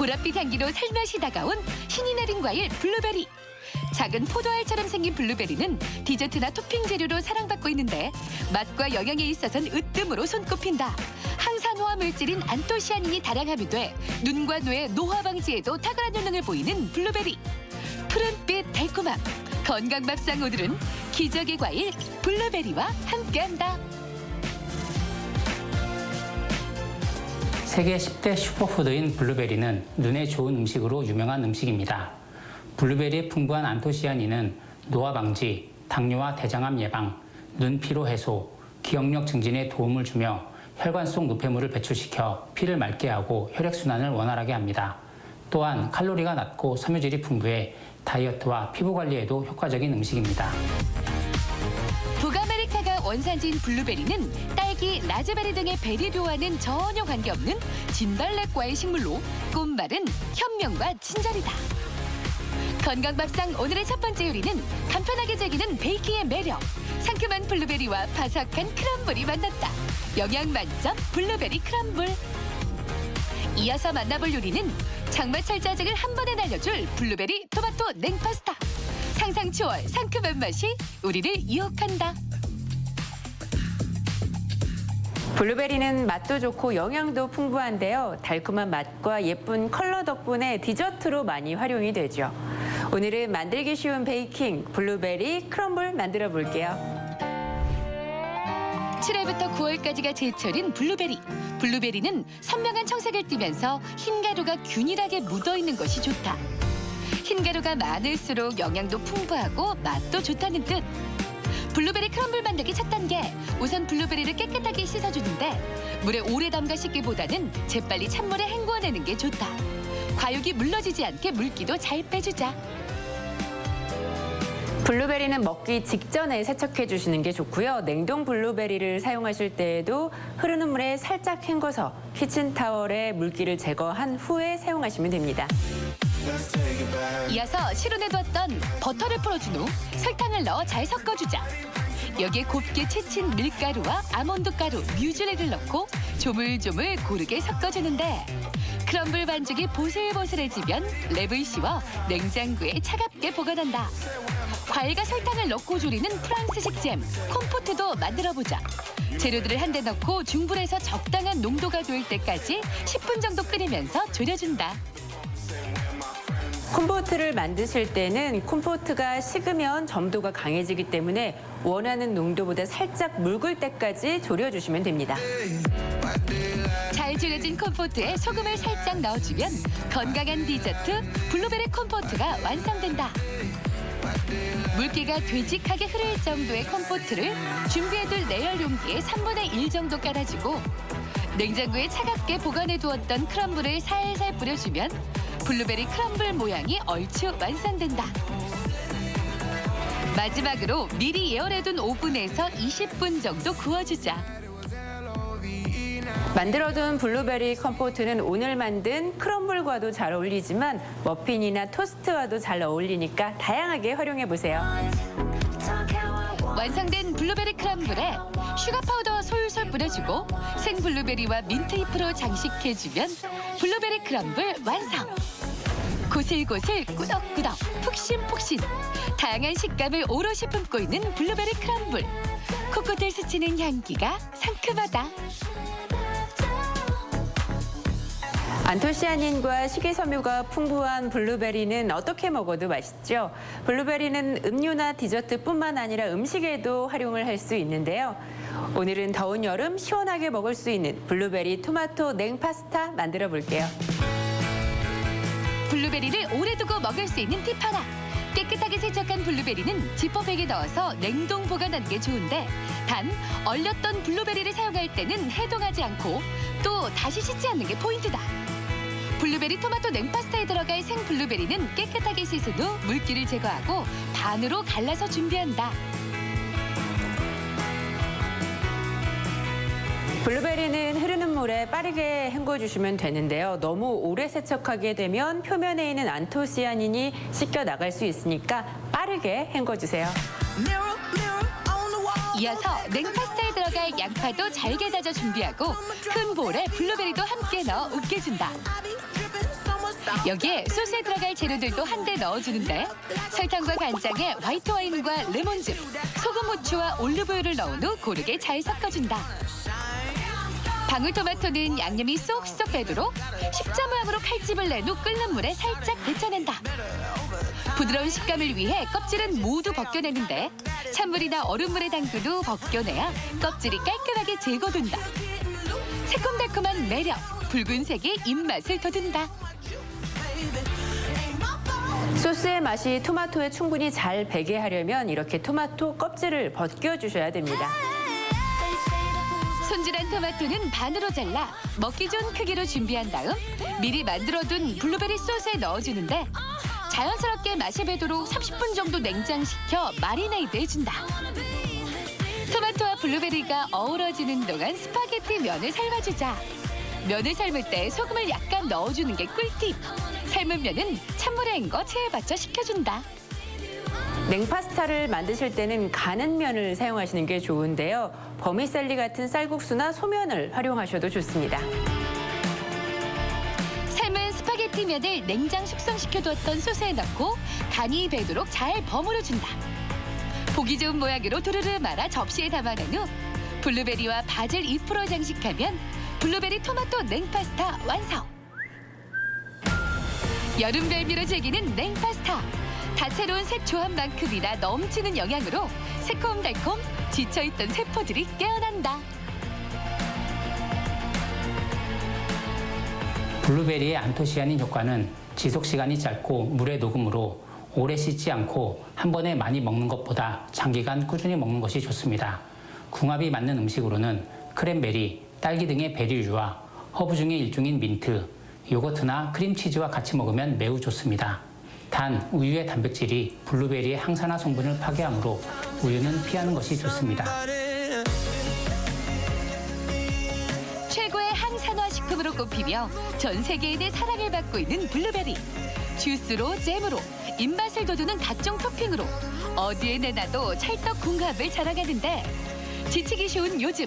보랏빛 향기로 살며시 다가온 신이 내린 과일 블루베리. 작은 포도알처럼 생긴 블루베리는 디저트나 토핑 재료로 사랑받고 있는데 맛과 영양에 있어서는 으뜸으로 손꼽힌다. 항산화 물질인 안토시아닌이 다량함이 돼 눈과 뇌의 노화 방지에도 탁월한 효능을 보이는 블루베리. 푸른빛 달콤함, 건강밥상 오늘은 기적의 과일 블루베리와 함께한다. 세계 10대 슈퍼푸드인 블루베리는 눈에 좋은 음식으로 유명한 음식입니다. 블루베리의 풍부한 안토시아닌은 노화 방지, 당뇨와 대장암 예방, 눈 피로 해소, 기억력 증진에 도움을 주며 혈관 속 노폐물을 배출시켜 피를 맑게 하고 혈액순환을 원활하게 합니다. 또한 칼로리가 낮고 섬유질이 풍부해 다이어트와 피부 관리에도 효과적인 음식입니다. 북아메리카가 원산지인 블루베리는 딸기, 라즈베리 등의 베리류와는 전혀 관계없는 진달래과의 식물로 꽃말은 현명과 친절이다. 건강밥상 오늘의 첫 번째 요리는 간편하게 즐기는 베이킹의 매력. 상큼한 블루베리와 바삭한 크럼블이 만났다. 영양 만점 블루베리 크럼블. 이어서 만나볼 요리는 장마철 짜증을 한 번에 날려줄 블루베리 토마토 냉파스타. 상상 초월 상큼한 맛이 우리를 유혹한다. 블루베리는 맛도 좋고 영양도 풍부한데요. 달콤한 맛과 예쁜 컬러 덕분에 디저트로 많이 활용이 되죠. 오늘은 만들기 쉬운 베이킹 블루베리 크럼블 만들어 볼게요. 7월부터 9월까지가 제철인 블루베리. 블루베리는 선명한 청색을 띠면서 흰 가루가 균일하게 묻어있는 것이 좋다. 흰 가루가 많을수록 영양도 풍부하고 맛도 좋다는 뜻. 블루베리 크럼블 만들기 첫 단계. 우선 블루베리를 깨끗하게 씻어주는데 물에 오래 담가 씻기보다는 재빨리 찬물에 헹궈내는 게 좋다. 과육이 물러지지 않게 물기도 잘 빼주자. 블루베리는 먹기 직전에 세척해 주시는 게 좋고요. 냉동 블루베리를 사용하실 때에도 흐르는 물에 살짝 헹궈서 키친타월에 물기를 제거한 후에 사용하시면 됩니다. 이어서 실온에두었던 버터를 풀어준 후 설탕을 넣어 잘 섞어주자. 여기에 곱게 채친 밀가루와 아몬드가루, 뮤즐액을 넣고 조물조물 고르게 섞어주는데 크럼블 반죽이 보슬보슬해지면 랩을 씌워 냉장고에 차갑게 보관한다. 과일과 설탕을 넣고 조리는 프랑스식 잼, 콤포트도 만들어보자. 재료들을 한데 넣고 중불에서 적당한 농도가 될 때까지 10분 정도 끓이면서 졸여준다. 콤포트를 만드실 때는 콤포트가 식으면 점도가 강해지기 때문에 원하는 농도보다 살짝 묽을 때까지 졸여주시면 됩니다. 잘 졸여진 콤포트에 소금을 살짝 넣어주면 건강한 디저트 블루베리 콤포트가 완성된다. 물기가 되직하게 흐를 정도의 콤포트를 준비해둘 내열 용기에 3분의 1 정도 깔아주고 냉장고에 차갑게 보관해 두었던 크럼블을 살살 뿌려주면 블루베리 크럼블 모양이 얼추 완성된다. 마지막으로 미리 예열해둔 오븐에서 20분 정도 구워주자. 만들어둔 블루베리 컴포트는 오늘 만든 크럼블과도 잘 어울리지만 머핀이나 토스트와도 잘 어울리니까 다양하게 활용해보세요. 완성된 블루베리 크럼블에 슈가 파우더 솔솔 뿌려주고 생 블루베리와 민트 잎으로 장식해주면 블루베리 크럼블 완성! 고슬고슬 꾸덕꾸덕 푹신푹신 다양한 식감을 오롯이 품고 있는 블루베리 크럼블. 코끝을 스치는 향기가 상큼하다. 안토시아닌과 식이섬유가 풍부한 블루베리는 어떻게 먹어도 맛있죠. 블루베리는 음료나 디저트뿐만 아니라 음식에도 활용을 할 수 있는데요. 오늘은 더운 여름 시원하게 먹을 수 있는 블루베리 토마토 냉파스타 만들어 볼게요. 블루베리를 오래 두고 먹을 수 있는 팁 하나. 깨끗하게 세척한 블루베리는 지퍼백에 넣어서 냉동 보관하는 게 좋은데 단 얼렸던 블루베리를 사용할 때는 해동하지 않고 또 다시 씻지 않는 게 포인트다. 블루베리 토마토 냉파스타에 들어갈 생 블루베리는 깨끗하게 씻은 후 물기를 제거하고 반으로 갈라서 준비한다. 블루베리는 흐르는 물에 빠르게 헹궈주시면 되는데요. 너무 오래 세척하게 되면 표면에 있는 안토시아닌이 씻겨 나갈 수 있으니까 빠르게 헹궈주세요. 이어서 냉파스타에 들어갈 양파도 잘게 다져 준비하고 큰 볼에 블루베리도 함께 넣어 으깨준다. 여기에 소스에 들어갈 재료들도 한데 넣어주는데 설탕과 간장에 화이트 와인과 레몬즙, 소금, 후추와 올리브유를 넣은 후 고르게 잘 섞어준다. 방울토마토는 양념이 쏙쏙 배도록 십자 모양으로 칼집을 낸 후 끓는 물에 살짝 데쳐낸다. 부드러운 식감을 위해 껍질은 모두 벗겨내는데 찬물이나 얼음물에 담근 후 벗겨내야 껍질이 깔끔하게 제거된다. 새콤달콤한 매력, 붉은색이 입맛을 돋운다. 소스의 맛이 토마토에 충분히 잘 배게 하려면 이렇게 토마토 껍질을 벗겨주셔야 됩니다. 손질한 토마토는 반으로 잘라 먹기 좋은 크기로 준비한 다음 미리 만들어둔 블루베리 소스에 넣어주는데 자연스럽게 맛이 배도록 30분 정도 냉장시켜 마리네이드 해준다. 토마토와 블루베리가 어우러지는 동안 스파게티 면을 삶아주자. 면을 삶을 때 소금을 약간 넣어주는 게 꿀팁. 삶은 면은 찬물에 헹궈 체에 받쳐 식혀준다. 냉파스타를 만드실 때는 가는 면을 사용하시는 게 좋은데요. 버미셀리 같은 쌀국수나 소면을 활용하셔도 좋습니다. 삶은 스파게티 면을 냉장 숙성시켜두었던 소스에 넣고 간이 배도록 잘 버무려준다. 보기 좋은 모양으로 두루루 말아 접시에 담아낸 후 블루베리와 바질 잎으로 장식하면 블루베리 토마토 냉파스타 완성! 여름 별미로 즐기는 냉파스타. 다채로운 색 조합만큼이나 넘치는 영양으로 새콤달콤 지쳐있던 세포들이 깨어난다. 블루베리의 안토시아닌 효과는 지속 시간이 짧고 물의 녹음으로 오래 씻지 않고 한 번에 많이 먹는 것보다 장기간 꾸준히 먹는 것이 좋습니다. 궁합이 맞는 음식으로는 크랜베리, 딸기 등의 베리류와 허브 중의 일종인 민트, 요거트나 크림치즈와 같이 먹으면 매우 좋습니다. 단, 우유의 단백질이 블루베리의 항산화 성분을 파괴하므로 우유는 피하는 것이 좋습니다. 최고의 항산화 식품으로 꼽히며 전 세계인의 사랑을 받고 있는 블루베리. 주스로, 잼으로, 입맛을 돋우는 각종 토핑으로 어디에 내놔도 찰떡 궁합을 자랑하는데 지치기 쉬운 요즘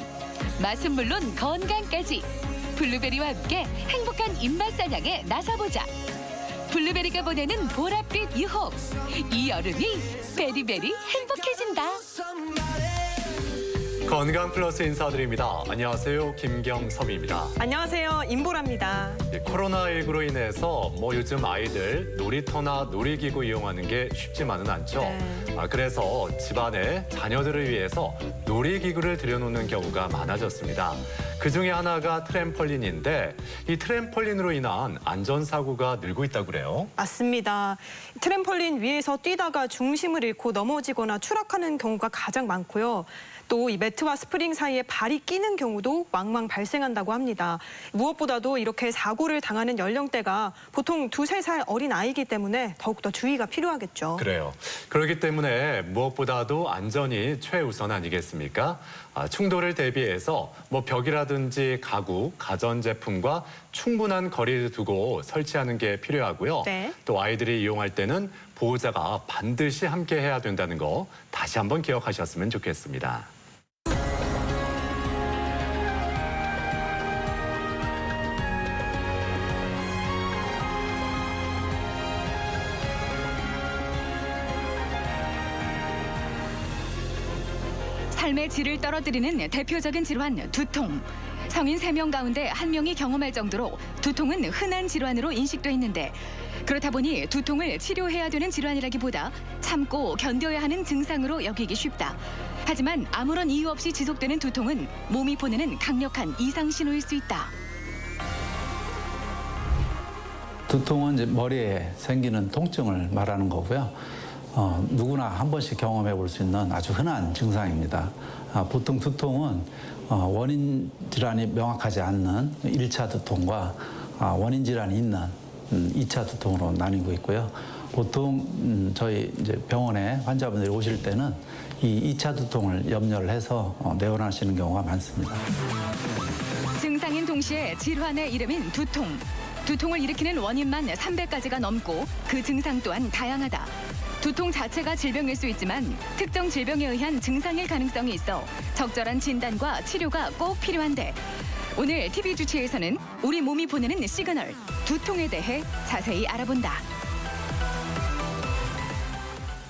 맛은 물론 건강까지 블루베리와 함께 행복한 입맛 사냥에 나서보자. 블루베리가 보내는 보랏빛 유혹. 이 여름이 베리베리 행복해진다. 건강 플러스 인사드립니다. 안녕하세요. 김경섭입니다. 안녕하세요. 임보라입니다. 코로나19로 인해서 요즘 아이들 놀이터나 놀이기구 이용하는 게 쉽지만은 않죠. 네. 그래서 집안에 자녀들을 위해서 놀이기구를 들여놓는 경우가 많아졌습니다. 그중에 하나가 트램펄린인데 이 트램펄린으로 인한 안전사고가 늘고 있다고 그래요. 맞습니다. 트램펄린 위에서 뛰다가 중심을 잃고 넘어지거나 추락하는 경우가 가장 많고요. 또 이 매트와 스프링 사이에 발이 끼는 경우도 왕왕 발생한다고 합니다. 무엇보다도 이렇게 사고를 당하는 연령대가 보통 2~3살 어린 아이이기 때문에 더욱더 주의가 필요하겠죠. 그래요. 그렇기 때문에 무엇보다도 안전이 최우선 아니겠습니까? 충돌을 대비해서 벽이라든지 가구, 가전제품과 충분한 거리를 두고 설치하는 게 필요하고요. 네. 또 아이들이 이용할 때는 보호자가 반드시 함께 해야 된다는 거 다시 한번 기억하셨으면 좋겠습니다. 삶의 질을 떨어뜨리는 대표적인 질환 두통. 성인 3명 가운데 1명이 경험할 정도로 두통은 흔한 질환으로 인식돼 있는데 그렇다 보니 두통을 치료해야 되는 질환이라기보다 참고 견뎌야 하는 증상으로 여기기 쉽다. 하지만 아무런 이유 없이 지속되는 두통은 몸이 보내는 강력한 이상 신호일 수 있다. 두통은 이제 머리에 생기는 통증을 말하는 거고요. 누구나 한 번씩 경험해 볼 수 있는 아주 흔한 증상입니다. 보통 두통은 원인 질환이 명확하지 않는 1차 두통과 원인 질환이 있는 2차 두통으로 나뉘고 있고요. 보통 저희 이제 병원에 환자분들이 오실 때는 이 2차 두통을 염려를 해서 내원하시는 경우가 많습니다. 증상인 동시에 질환의 이름인 두통. 두통을 일으키는 원인만 300가지가 넘고 그 증상 또한 다양하다. 두통 자체가 질병일 수 있지만 특정 질병에 의한 증상일 가능성이 있어 적절한 진단과 치료가 꼭 필요한데 오늘 TV 주치에서는 우리 몸이 보내는 시그널, 두통에 대해 자세히 알아본다.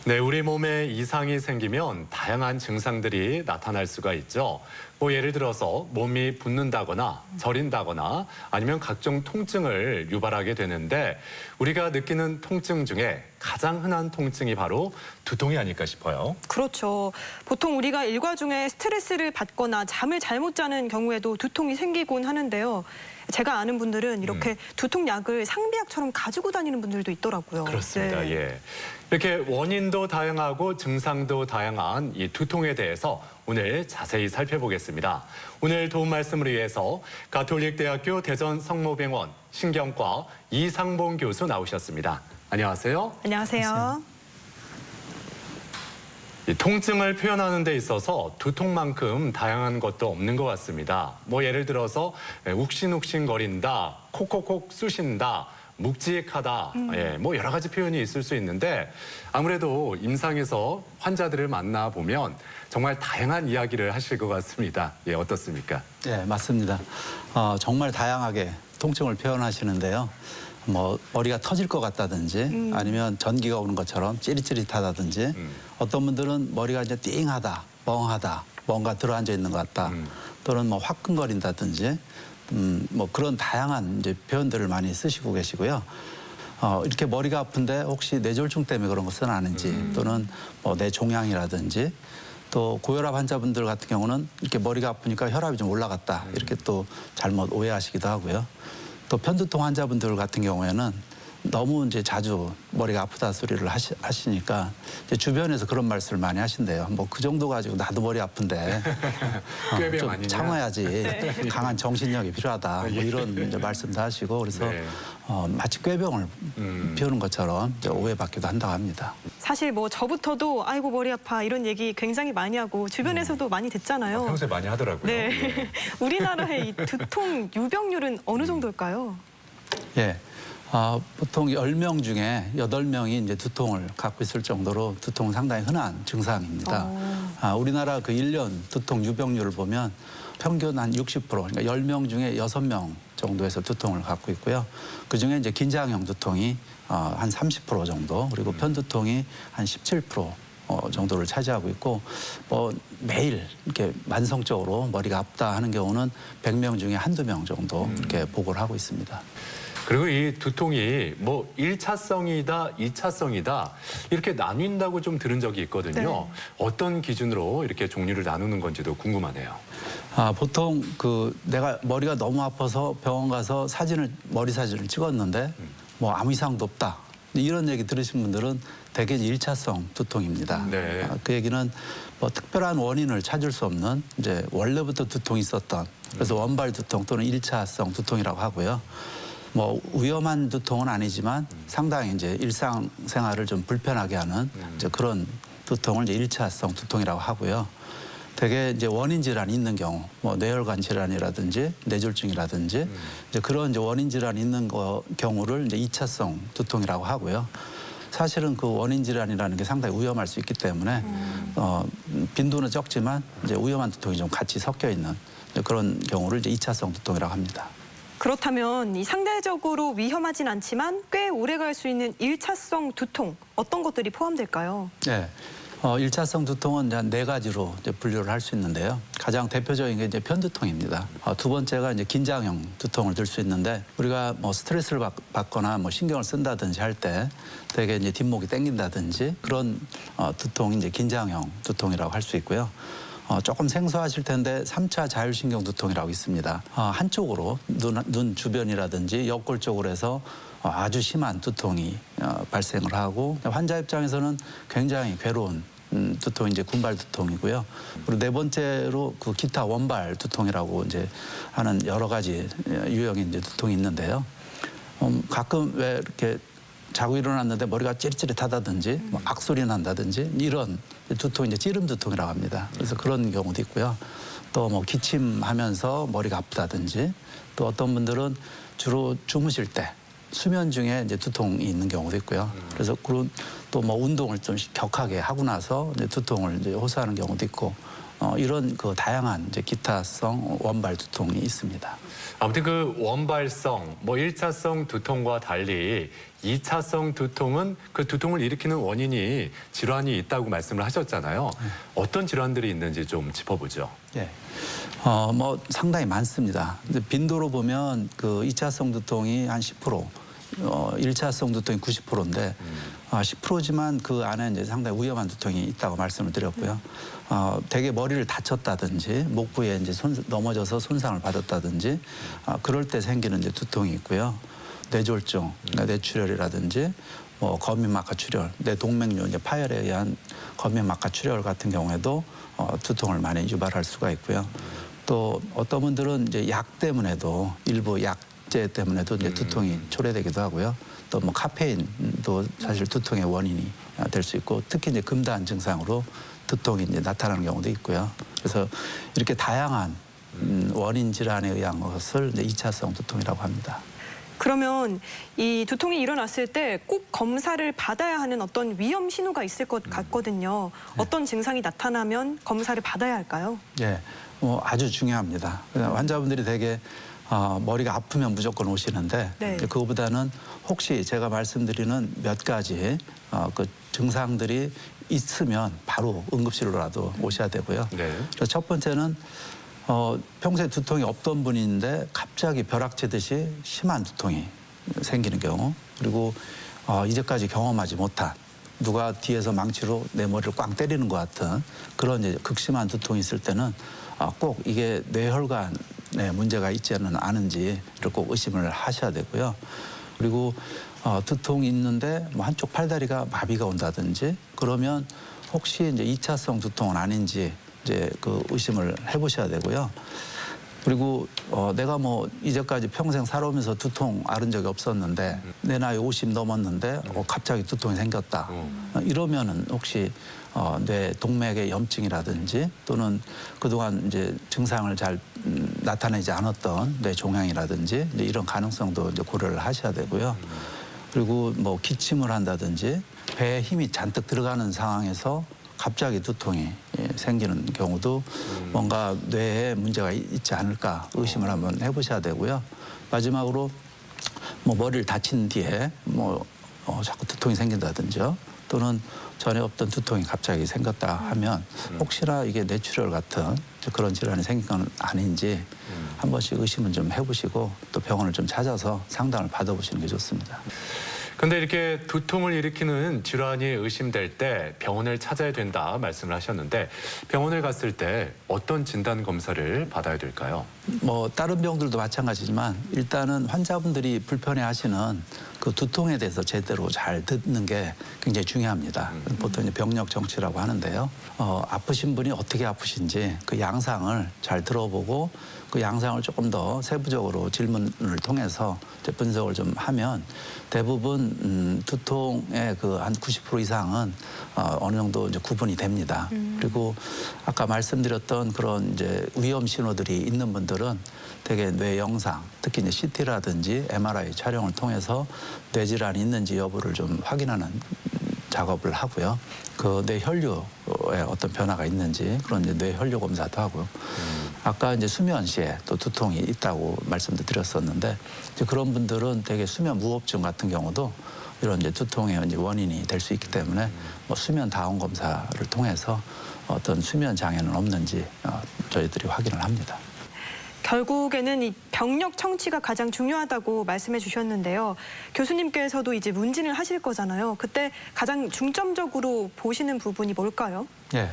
네, 우리 몸에 이상이 생기면 다양한 증상들이 나타날 수가 있죠. 뭐 예를 들어서 몸이 붓는다거나 저린다거나 아니면 각종 통증을 유발하게 되는데 우리가 느끼는 통증 중에 가장 흔한 통증이 바로 두통이 아닐까 싶어요. 그렇죠. 보통 우리가 일과 중에 스트레스를 받거나 잠을 잘못 자는 경우에도 두통이 생기곤 하는데요. 제가 아는 분들은 이렇게 두통약을 상비약처럼 가지고 다니는 분들도 있더라고요. 그렇습니다. 네. 예. 이렇게 원인도 다양하고 증상도 다양한 이 두통에 대해서 오늘 자세히 살펴보겠습니다. 오늘 도움 말씀을 위해서 가톨릭대학교 대전 성모병원 신경과 이상봉 교수 나오셨습니다. 안녕하세요. 안녕하세요. 이 통증을 표현하는 데 있어서 두통만큼 다양한 것도 없는 것 같습니다. 뭐 예를 들어서 욱신욱신거린다, 콕콕콕 쑤신다, 묵직하다, 뭐 여러 가지 표현이 있을 수 있는데 아무래도 임상에서 환자들을 만나보면 정말 다양한 이야기를 하실 것 같습니다. 예, 어떻습니까? 네, 맞습니다. 정말 다양하게 통증을 표현하시는데요. 뭐 머리가 터질 것 같다든지 아니면 전기가 오는 것처럼 찌릿찌릿하다든지 어떤 분들은 머리가 이제 띵하다, 멍하다, 뭔가 들어앉아 있는 것 같다 또는 뭐 화끈거린다든지 뭐 그런 다양한 이제 표현들을 많이 쓰시고 계시고요. 이렇게 머리가 아픈데 혹시 뇌졸중 때문에 그런 것은 아닌지 또는 뭐 뇌종양이라든지 또 고혈압 환자분들 같은 경우는 이렇게 머리가 아프니까 혈압이 좀 올라갔다 이렇게 또 잘못 오해하시기도 하고요. 또 편두통 환자분들 같은 경우에는 너무 이제 자주 머리가 아프다 소리를 하시니까 이제 주변에서 그런 말씀을 많이 하신대요. 뭐 그 정도 가지고 나도 머리 아픈데 꾀병 좀 아니냐? 참아야지 강한 정신력이 필요하다. 뭐 이런 이제 말씀도 하시고 그래서 네. 마치 꾀병을 피우는 것처럼 이제 오해받기도 한다고 합니다. 사실 뭐 저부터도 아이고 머리 아파 이런 얘기 굉장히 많이 하고 주변에서도 많이 듣잖아요. 평소에 많이 하더라고요. 네. 예. 우리나라의 이 두통 유병률은 어느 정도일까요? 예. 보통 10명 중에 8명이 이제 두통을 갖고 있을 정도로 두통은 상당히 흔한 증상입니다. 우리나라 그 1년 두통 유병률을 보면 평균 한 60%, 그러니까 10명 중에 6명 정도에서 두통을 갖고 있고요. 그중에 이제 긴장형 두통이 한 30% 정도, 그리고 편두통이 한 17% 정도를 차지하고 있고 뭐 매일 이렇게 만성적으로 머리가 아프다 하는 경우는 100명 중에 한두 명 정도 이렇게 보고를 하고 있습니다. 그리고 이 두통이 뭐 1차성이다, 2차성이다 이렇게 나뉜다고 좀 들은 적이 있거든요. 네. 어떤 기준으로 이렇게 종류를 나누는 건지도 궁금하네요. 보통 내가 머리가 너무 아파서 병원 가서 머리 사진을 찍었는데 뭐 아무 이상도 없다. 이런 얘기 들으신 분들은 대개 1차성 두통입니다. 네. 그 얘기는 뭐 특별한 원인을 찾을 수 없는 이제 원래부터 두통이 있었던 그래서 원발 두통 또는 1차성 두통이라고 하고요. 뭐 위험한 두통은 아니지만 상당히 이제 일상생활을 좀 불편하게 하는 이제 그런 두통을 이제 1차성 두통이라고 하고요. 대개 이제 원인 질환이 있는 경우, 뭐 뇌혈관 질환이라든지 뇌졸중이라든지 이제 그런 이제 원인 질환이 있는 경우를 이제 2차성 두통이라고 하고요. 사실은 그 원인 질환이라는 게 상당히 위험할 수 있기 때문에 빈도는 적지만 이제 위험한 두통이 좀 같이 섞여 있는 그런 경우를 이제 2차성 두통이라고 합니다. 그렇다면 이 상대적으로 위험하진 않지만 꽤 오래 갈 수 있는 1차성 두통 어떤 것들이 포함될까요? 네. 1차성 두통은 한 4가지로 이제 분류를 할 수 있는데요. 가장 대표적인 게 이제 편두통입니다. 두 번째가 이제 긴장형 두통을 들 수 있는데 우리가 뭐 스트레스를 받거나 뭐 신경을 쓴다든지 할 때 되게 이제 뒷목이 당긴다든지 그런 두통이 이제 긴장형 두통이라고 할 수 있고요. 조금 생소하실 텐데 3차 자율신경 두통이라고 있습니다. 한쪽으로 눈 주변이라든지 옆골 쪽으로 해서 아주 심한 두통이 발생을 하고 환자 입장에서는 굉장히 괴로운 두통이 이제 군발 두통이고요. 그리고 네 번째로 그 기타 원발 두통이라고 이제 하는 여러 가지 유형의 이제 두통이 있는데요. 가끔 왜 이렇게 자고 일어났는데 머리가 찌릿찌릿하다든지 뭐 악소리 난다든지 이런 두통 이제 찌름 두통이라고 합니다. 그래서 그런 경우도 있고요. 또 뭐 기침하면서 머리가 아프다든지 또 어떤 분들은 주로 주무실 때 수면 중에 이제 두통이 있는 경우도 있고요. 그래서 그런 또 뭐 운동을 좀 격하게 하고 나서 이제 두통을 이제 호소하는 경우도 있고 이런 그 다양한 이제 기타성 원발 두통이 있습니다. 아무튼 그 원발성, 뭐 1차성 두통과 달리 2차성 두통은 그 두통을 일으키는 원인이 질환이 있다고 말씀을 하셨잖아요. 어떤 질환들이 있는지 좀 짚어보죠. 예. 뭐 상당히 많습니다. 근데 빈도로 보면 그 2차성 두통이 한 10%, 1차성 두통이 90%인데 10%지만 그 안에 이제 상당히 위험한 두통이 있다고 말씀을 드렸고요. 대개 머리를 다쳤다든지 목 부에 이제 넘어져서 손상을 받았다든지 그럴 때 생기는 이제 두통이 있고요. 뇌졸중, 뇌출혈이라든지 뭐 거미막하 출혈, 뇌동맥류 이제 파열에 의한 거미막하 출혈 같은 경우에도 두통을 많이 유발할 수가 있고요. 또 어떤 분들은 이제 약 때문에도 일부 약제 때문에도 이제 두통이 초래되기도 하고요. 또 뭐 카페인도 사실 두통의 원인이 될 수 있고 특히 이제 금단 증상으로 두통이 이제 나타나는 경우도 있고요. 그래서 이렇게 다양한 원인 질환에 의한 것을 이제 2차성 두통이라고 합니다. 그러면 이 두통이 일어났을 때 꼭 검사를 받아야 하는 어떤 위험 신호가 있을 것 같거든요. 어떤 증상이 나타나면 검사를 받아야 할까요? 예, 아주 중요합니다. 환자분들이 되게 머리가 아프면 무조건 오시는데 네. 그거보다는 혹시 제가 말씀드리는 몇 가지 그 증상들이 있으면 바로 응급실로라도 오셔야 되고요. 네. 그래서 첫 번째는 평소에 두통이 없던 분인데 갑자기 벼락치듯이 심한 두통이 생기는 경우, 그리고 이제까지 경험하지 못한 누가 뒤에서 망치로 내 머리를 꽝 때리는 것 같은 그런 이제 극심한 두통이 있을 때는 꼭 이게 뇌혈관에 문제가 있지는 않은지를 꼭 의심을 하셔야 되고요. 그리고 두통이 있는데 뭐 한쪽 팔다리가 마비가 온다든지 그러면 혹시 이제 2차성 두통은 아닌지 이제 그 의심을 해보셔야 되고요. 그리고 내가 뭐 이제까지 평생 살아오면서 두통 앓은 적이 없었는데 내 나이 50 넘었는데 갑자기 두통이 생겼다. 이러면은 혹시 뇌 동맥의 염증이라든지 또는 그동안 이제 증상을 잘 나타내지 않았던 뇌 종양이라든지 이제 이런 가능성도 이제 고려를 하셔야 되고요. 그리고 뭐 기침을 한다든지 배에 힘이 잔뜩 들어가는 상황에서 갑자기 두통이 생기는 경우도 뭔가 뇌에 문제가 있지 않을까 의심을 한번 해보셔야 되고요. 마지막으로 뭐 머리를 다친 뒤에 뭐 자꾸 두통이 생긴다든지요. 또는 전에 없던 두통이 갑자기 생겼다 하면 혹시나 이게 뇌출혈 같은 그런 질환이 생긴 건 아닌지 한 번씩 의심은 좀 해보시고 또 병원을 좀 찾아서 상담을 받아보시는 게 좋습니다. 근데 이렇게 두통을 일으키는 질환이 의심될 때 병원을 찾아야 된다 말씀을 하셨는데 병원을 갔을 때 어떤 진단 검사를 받아야 될까요? 뭐 다른 병들도 마찬가지지만 일단은 환자분들이 불편해하시는 그 두통에 대해서 제대로 잘 듣는 게 굉장히 중요합니다. 보통 이제 병력 정치라고 하는데요. 아프신 분이 어떻게 아프신지 그 양상을 잘 들어보고 그 양상을 조금 더 세부적으로 질문을 통해서 이제 분석을 좀 하면 대부분 두통의 그 한 90% 이상은 어느 정도 이제 구분이 됩니다. 그리고 아까 말씀드렸던 그런 이제 위험 신호들이 있는 분들은 되게 뇌 영상, 특히 이제 CT라든지 MRI 촬영을 통해서 뇌 질환이 있는지 여부를 좀 확인하는 작업을 하고요. 그 뇌 혈류에 어떤 변화가 있는지 그런 이제 뇌 혈류 검사도 하고요. 아까 이제 수면 시에 또 두통이 있다고 말씀도 드렸었는데 이제 그런 분들은 되게 수면 무호흡증 같은 경우도 이런 이제 두통의 이제 원인이 될 수 있기 때문에 뭐 수면 다운 검사를 통해서 어떤 수면 장애는 없는지 저희들이 확인을 합니다. 결국에는 이 병력 청취가 가장 중요하다고 말씀해 주셨는데요. 교수님께서도 이제 문진을 하실 거잖아요. 그때 가장 중점적으로 보시는 부분이 뭘까요? 예,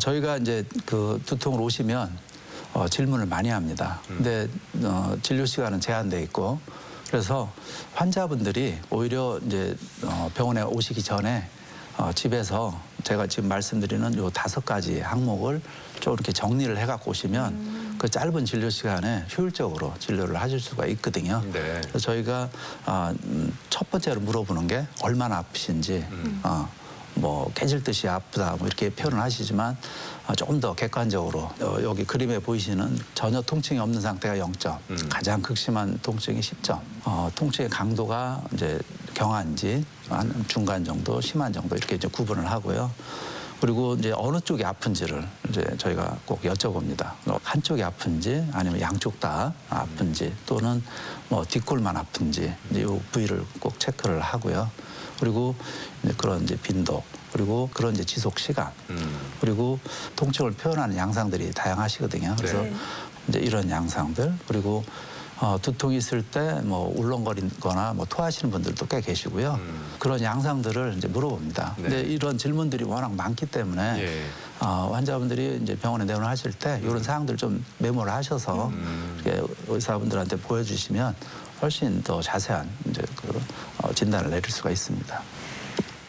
저희가 이제 그 두통을 오시면 질문을 많이 합니다. 근데 진료 시간은 제한돼 있고 그래서 환자분들이 오히려 이제 병원에 오시기 전에 집에서 제가 지금 말씀드리는 요 5가지 항목을 좀 이렇게 정리를 해갖고 오시면 그 짧은 진료 시간에 효율적으로 진료를 하실 수가 있거든요. 네. 그래서 저희가 첫 번째로 물어보는 게 얼마나 아프신지, 뭐 깨질 듯이 아프다 뭐 이렇게 표현을 하시지만 조금 더 객관적으로 여기 그림에 보이시는 전혀 통증이 없는 상태가 0점, 가장 극심한 통증이 10점, 통증의 강도가 이제 경한지 한 중간 정도, 심한 정도 이렇게 이제 구분을 하고요. 그리고 이제 어느 쪽이 아픈지를 이제 저희가 꼭 여쭤봅니다. 한쪽이 아픈지 아니면 양쪽 다 아픈지 또는 뭐 뒷골만 아픈지 이제 이 부위를 꼭 체크를 하고요. 그리고 이제 그런 이제 빈도 그리고 그런 이제 지속 시간 그리고 통증을 표현하는 양상들이 다양하시거든요. 그래서 이제 이런 양상들 그리고 두통이 있을 때 뭐 울렁거리거나 뭐 토하시는 분들도 꽤 계시고요. 그런 양상들을 이제 물어봅니다. 네. 근데 이런 질문들이 워낙 많기 때문에 예. 환자분들이 이제 병원에 내원하실 때 이런 사항들 좀 메모를 하셔서 이렇게 의사분들한테 보여주시면 훨씬 더 자세한 이제 그 진단을 내릴 수가 있습니다.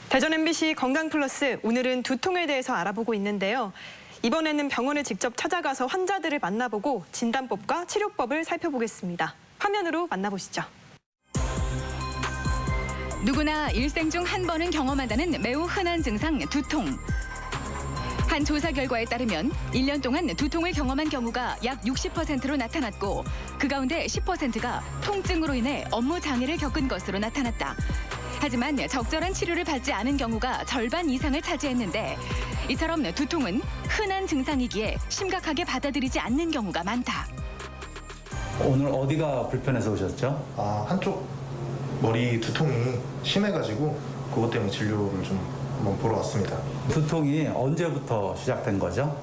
대전 MBC 건강플러스 오늘은 두통에 대해서 알아보고 있는데요. 이번에는 병원을 직접 찾아가서 환자들을 만나보고 진단법과 치료법을 살펴보겠습니다. 화면으로 만나보시죠. 누구나 일생 중 한 번은 경험한다는 매우 흔한 증상 두통. 한 조사 결과에 따르면 1년 동안 두통을 경험한 경우가 약 60%로 나타났고 그 가운데 10%가 통증으로 인해 업무 장애를 겪은 것으로 나타났다. 하지만 적절한 치료를 받지 않은 경우가 절반 이상을 차지했는데 이처럼 두통은 흔한 증상이기에 심각하게 받아들이지 않는 경우가 많다. 오늘 어디가 불편해서 오셨죠? 한쪽 머리 두통이 심해가지고 그것 때문에 진료를 좀 한번 보러 왔습니다. 두통이 언제부터 시작된 거죠?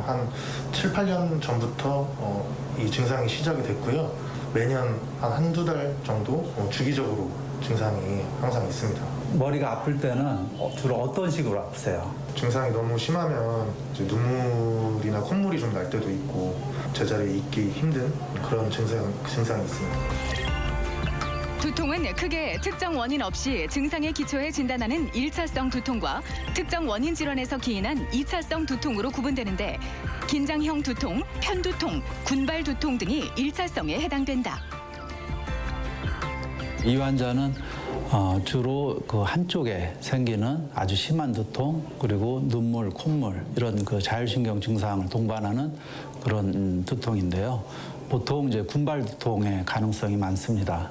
한 7, 8년 전부터 이 증상이 시작이 됐고요. 매년 한 한두 달 정도 주기적으로 증상이 항상 있습니다. 머리가 아플 때는 주로 어떤 식으로 아프세요? 증상이 너무 심하면 이제 눈물이나 콧물이 좀 날 때도 있고 제자리에 있기 힘든 그런 증상이 있습니다. 두통은 크게 특정 원인 없이 증상의 기초에 진단하는 1차성 두통과 특정 원인 질환에서 기인한 2차성 두통으로 구분되는데 긴장형 두통, 편두통, 군발 두통 등이 1차성에 해당된다. 이 환자는 주로 그 한쪽에 생기는 아주 심한 두통 그리고 눈물, 콧물 이런 그 자율신경 증상을 동반하는 그런 두통인데요. 보통 이제 군발 두통의 가능성이 많습니다.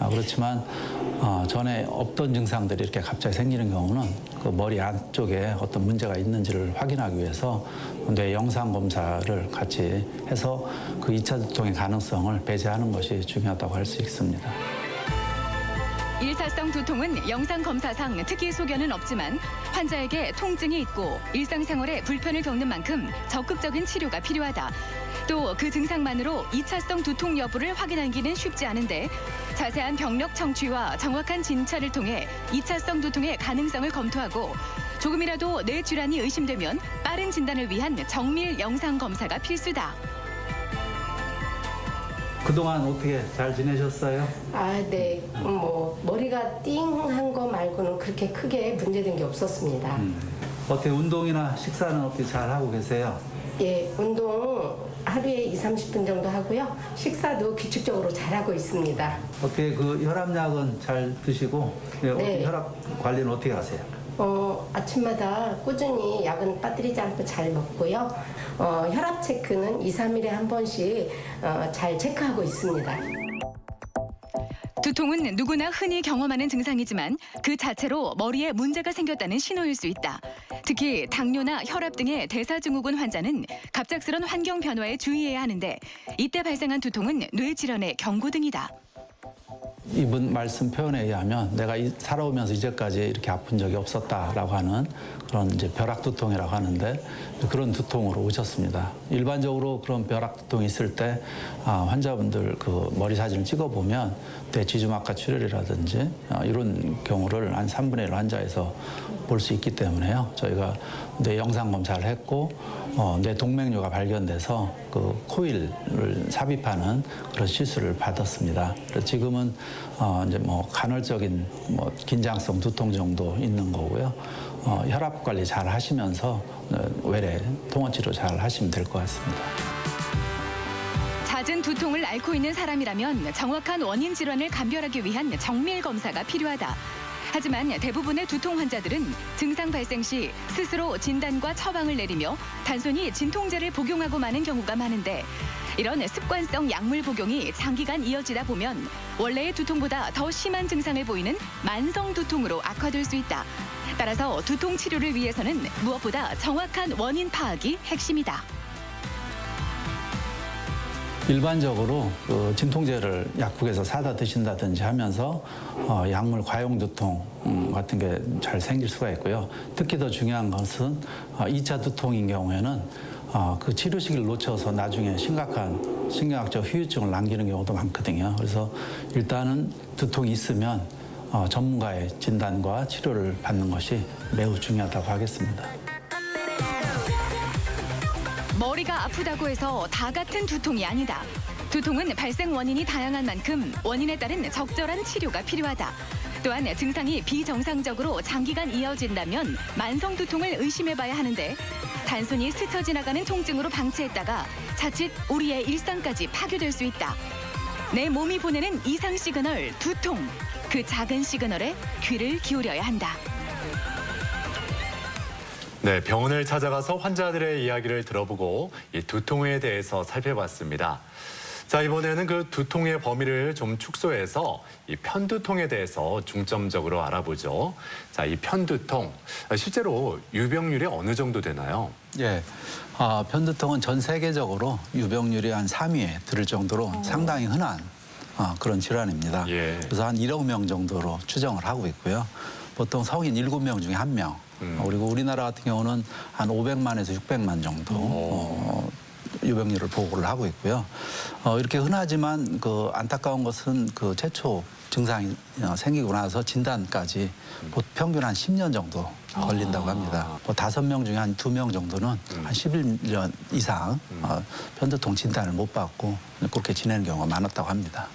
그렇지만 전에 없던 증상들이 이렇게 갑자기 생기는 경우는 그 머리 안쪽에 어떤 문제가 있는지를 확인하기 위해서 뇌 영상 검사를 같이 해서 그 2차 두통의 가능성을 배제하는 것이 중요하다고 할 수 있습니다. 1차성 두통은 영상 검사상 특히 소견은 없지만 환자에게 통증이 있고 일상생활에 불편을 겪는 만큼 적극적인 치료가 필요하다. 또 그 증상만으로 2차성 두통 여부를 확인하기는 쉽지 않은데 자세한 병력 청취와 정확한 진찰을 통해 2차성 두통의 가능성을 검토하고 조금이라도 뇌 질환이 의심되면 빠른 진단을 위한 정밀 영상 검사가 필수다. 그동안 어떻게 잘 지내셨어요? 네. 머리가 띵한 거 말고는 그렇게 크게 문제된 게 없었습니다. 어떻게 운동이나 식사는 어떻게 잘 하고 계세요? 예, 운동 하루에 2, 30분 정도 하고요. 식사도 규칙적으로 잘하고 있습니다. 어떻게 그 혈압약은 잘 드시고 네. 혈압 관리는 어떻게 하세요? 아침마다 꾸준히 약은 빠뜨리지 않고 잘 먹고요. 혈압 체크는 2, 3일에 한 번씩 잘 체크하고 있습니다. 두통은 누구나 흔히 경험하는 증상이지만 그 자체로 머리에 문제가 생겼다는 신호일 수 있다. 특히 당뇨나 혈압 등의 대사증후군 환자는 갑작스런 환경 변화에 주의해야 하는데 이때 발생한 두통은 뇌질환의 경고등이다. 이분 말씀 표현에 의하면 내가 살아오면서 이제까지 이렇게 아픈 적이 없었다라고 하는 그런 이제 벼락두통이라고 하는데 그런 두통으로 오셨습니다. 일반적으로 그런 벼락두통이 있을 때 환자분들 그 머리 사진을 찍어보면 뇌지주막하 출혈이라든지 이런 경우를 한 3분의 1 환자에서 볼 수 있기 때문에요. 저희가 뇌 영상 검사를 했고 뇌 동맥류가 발견돼서 그 코일을 삽입하는 그런 시술을 받았습니다. 그래서 지금은 이제 뭐 간헐적인 뭐 긴장성 두통 정도 있는 거고요. 혈압 관리 잘 하시면서 외래 통원 치료 잘 하시면 될 것 같습니다. 잦은 두통을 앓고 있는 사람이라면 정확한 원인 질환을 감별하기 위한 정밀 검사가 필요하다. 하지만 대부분의 두통 환자들은 증상 발생 시 스스로 진단과 처방을 내리며 단순히 진통제를 복용하고 마는 경우가 많은데 이런 습관성 약물 복용이 장기간 이어지다 보면 원래의 두통보다 더 심한 증상을 보이는 만성 두통으로 악화될 수 있다. 따라서 두통 치료를 위해서는 무엇보다 정확한 원인 파악이 핵심이다. 일반적으로 그 진통제를 약국에서 사다 드신다든지 하면서 약물 과용 두통 같은 게 잘 생길 수가 있고요. 특히 더 중요한 것은 2차 두통인 경우에는 그 치료 시기를 놓쳐서 나중에 심각한 신경학적 후유증을 남기는 경우도 많거든요. 그래서 일단은 두통이 있으면 전문가의 진단과 치료를 받는 것이 매우 중요하다고 하겠습니다. 머리가 아프다고 해서 다 같은 두통이 아니다. 두통은 발생 원인이 다양한 만큼 원인에 따른 적절한 치료가 필요하다. 또한 증상이 비정상적으로 장기간 이어진다면 만성 두통을 의심해봐야 하는데 단순히 스쳐 지나가는 통증으로 방치했다가 자칫 우리의 일상까지 파괴될 수 있다. 내 몸이 보내는 이상 시그널 두통. 그 작은 시그널에 귀를 기울여야 한다. 네, 병원을 찾아가서 환자들의 이야기를 들어보고 이 두통에 대해서 살펴봤습니다. 자, 이번에는 그 두통의 범위를 좀 축소해서 이 편두통에 대해서 중점적으로 알아보죠. 자, 이 편두통, 실제로 유병률이 어느 정도 되나요? 예, 편두통은 전 세계적으로 유병률이 한 3위에 들을 정도로 상당히 흔한 그런 질환입니다. 예. 그래서 한 1억 명 정도로 추정을 하고 있고요. 보통 성인 7명 중에 1명. 그리고 우리나라 같은 경우는 한 500만에서 600만 정도 유병률을 보고를 하고 있고요. 이렇게 흔하지만 그 안타까운 것은 그 최초 증상이 생기고 나서 진단까지 평균 한 10년 정도 걸린다고 합니다. 5명 중에 한 2명 정도는 한 11년 이상 편두통 진단을 못 받고 그렇게 지내는 경우가 많았다고 합니다.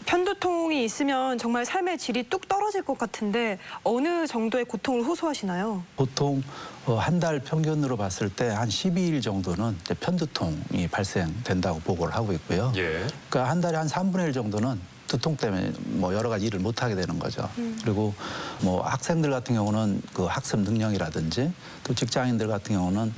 편두통이 있으면 정말 삶의 질이 뚝 떨어질 것 같은데 어느 정도의 고통을 호소하시나요? 보통 한 달 평균으로 봤을 때 한 12일 정도는 이제 편두통이 발생된다고 보고를 하고 있고요. 예. 그러니까 한 달에 한 3분의 1 정도는 두통 때문에 뭐 여러 가지 일을 못 하게 되는 거죠. 그리고 뭐 학생들 같은 경우는 그 학습 능력이라든지 또 직장인들 같은 경우는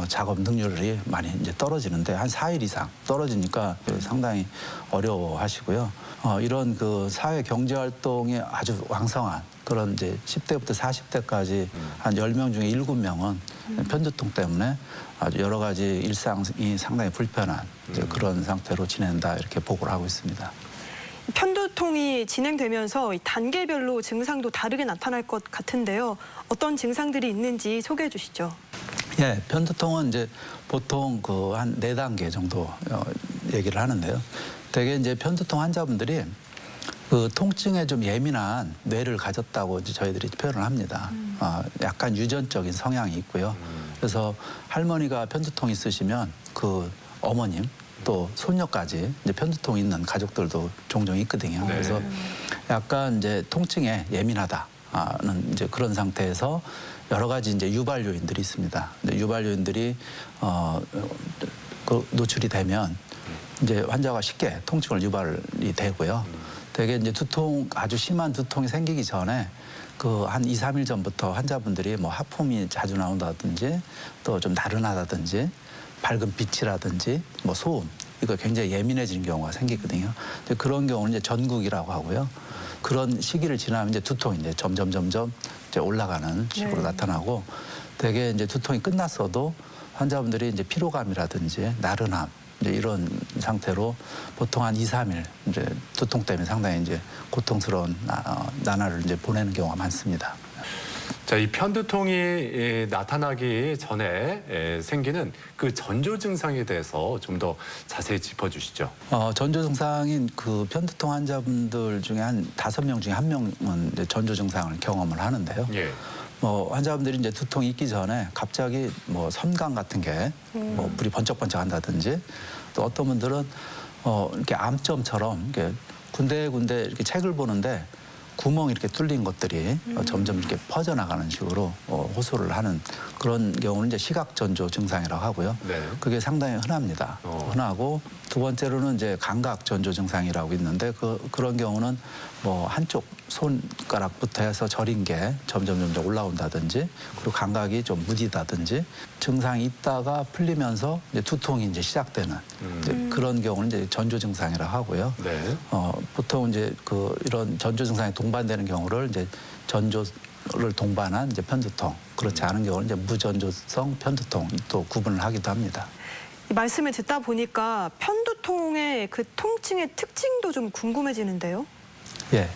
작업 능률이 많이 이제 떨어지는데 한 4일 이상 떨어지니까 상당히 어려워하시고요. 이런 그 사회 경제 활동이 아주 왕성한 그런 이제 10대부터 40대까지 한 10명 중에 7명은 편두통 때문에 아주 여러 가지 일상이 상당히 불편한 이제 그런 상태로 지낸다 이렇게 보고를 하고 있습니다. 편두통이 진행되면서 이 단계별로 증상도 다르게 나타날 것 같은데요. 어떤 증상들이 있는지 소개해 주시죠. 예, 편두통은 이제 보통 그 한 4단계 정도 얘기를 하는데요. 대개 이제 편두통 환자분들이 그 통증에 좀 예민한 뇌를 가졌다고 이제 저희들이 표현을 합니다. 약간 유전적인 성향이 있고요. 그래서 할머니가 편두통 있으시면 그 어머님 또 손녀까지 이제 편두통 있는 가족들도 종종 있거든요. 네. 그래서 약간 이제 통증에 예민하다는 이제 그런 상태에서 여러 가지 이제 유발 요인들이 있습니다. 근데 유발 요인들이 그 노출이 되면 이제 환자가 쉽게 통증을 유발이 되고요. 되게 이제 두통 아주 심한 두통이 생기기 전에 그 한 2, 3일 전부터 환자분들이 뭐 하품이 자주 나온다든지 또 좀 나른하다든지 밝은 빛이라든지 뭐 소음 이거 굉장히 예민해지는 경우가 생기거든요. 이제 그런 경우는 이제 전국이라고 하고요. 그런 시기를 지나면 이제 두통이 이제 점점 이제 올라가는 식으로 나타나고 되게 이제 두통이 끝났어도 환자분들이 이제 피로감이라든지 나른함 이제 이런 상태로 보통 한 2, 3일 이제 두통 때문에 상당히 이제 고통스러운 나날을 이제 보내는 경우가 많습니다. 자, 이 편두통이 나타나기 전에 생기는 그 전조 증상에 대해서 좀 더 자세히 짚어주시죠. 전조 증상인 그 편두통 환자분들 중에 한 5명 중에 1명은 이제 전조 증상을 경험을 하는데요. 예. 뭐 환자분들이 이제 두통이 있기 전에 갑자기 뭐 섬광 같은 게 뭐 불이 번쩍번쩍 한다든지 또 어떤 분들은 이렇게 암점처럼 이렇게 군데군데 이렇게 책을 보는데 구멍이 이렇게 뚫린 것들이 점점 이렇게 퍼져나가는 식으로 호소를 하는 그런 경우는 이제 시각전조 증상이라고 하고요. 네. 그게 상당히 흔합니다. 흔하고 두 번째로는 이제 감각전조 증상이라고 있는데 그런 경우는 뭐 한쪽 손가락부터 해서 저린 게 점점 올라온다든지, 그리고 감각이 좀 무디다든지 증상이 있다가 풀리면서 이제 두통이 이제 시작되는 이제 그런 경우는 이제 전조 증상이라고 하고요. 네. 보통 이제 이런 전조 증상이 동반되는 경우를 이제 전조를 동반한 이제 편두통, 그렇지 않은 경우는 이제 무전조성 편두통 또 구분을 하기도 합니다. 이 말씀을 듣다 보니까 편두통의 그 통증의 특징도 좀 궁금해지는데요. 예.